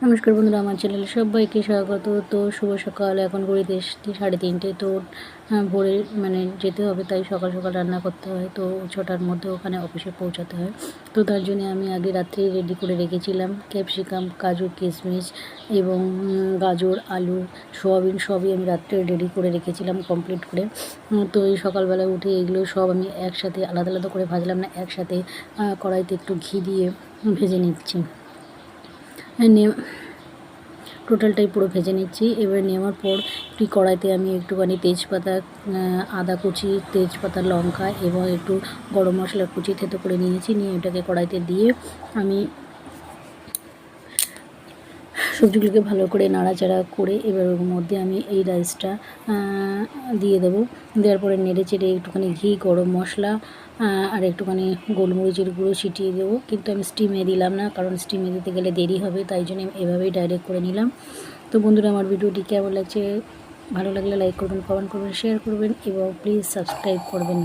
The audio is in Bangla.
নমস্কার বন্ধুরা, আমার চ্যানেলে সবাইকে স্বাগত। তো শুভ সকাল। এখন ঘড়িতে 3:30। তো ভোরে যেতে হবে, তাই সকাল সকাল রান্না করতে হয়। তো 6টার মধ্যে ওখানে অফিসে পৌঁছাতে হয়। তো তার জন্য আমি আগে রাত্রে রেডি করে রেখেছিলাম ক্যাপসিকাম, কাজু, কিশমিশ এবং গাজর, আলু, সোয়াবিন সবই আমি রাত্রে রেডি করে রেখেছিলাম কমপ্লিট করে। তো এই সকালবেলা উঠে এগুলো সব আমি একসাথে আলাদা আলাদা করে ভাজলাম না, একসাথে কড়াইতে একটু ঘি দিয়ে ভেজে নিচ্ছি। টোটালটাই পুরো ভেজে নিচ্ছি। এবার নেওয়ার পর একটি কড়াইতে আমি একটুখানি তেজপাতা, আদা কুচি, তেজপাতা, লঙ্কা এবং একটু গরম মশলা কুচি থেতো করে নিয়েছি। নিয়ে এটাকে কড়াইতে দিয়ে আমি সবজিগুলোকে ভালো করে নাড়াচাড়া করে এবার ওর মধ্যে আমি এই রাইসটা দিয়ে দেবো। দেওয়ার পরে নেড়ে চেড়ে একটুখানি ঘি, গরম মশলা আর একটুখানি গোলমরিচের গুঁড়ো ছিটিয়ে দেবো। কিন্তু আমি স্টিমে দিলাম না, কারণ স্টিমে দিতে গেলে দেরি হবে, তাই জন্য আমি এভাবেই ডাইরেক্ট করে নিলাম। তো বন্ধুরা, আমার ভিডিওটি কেমন লাগছে, ভালো লাগলে লাইক করবেন, কমেন্ট করবেন, শেয়ার করবেন এবং প্লিজ সাবস্ক্রাইব করবেন।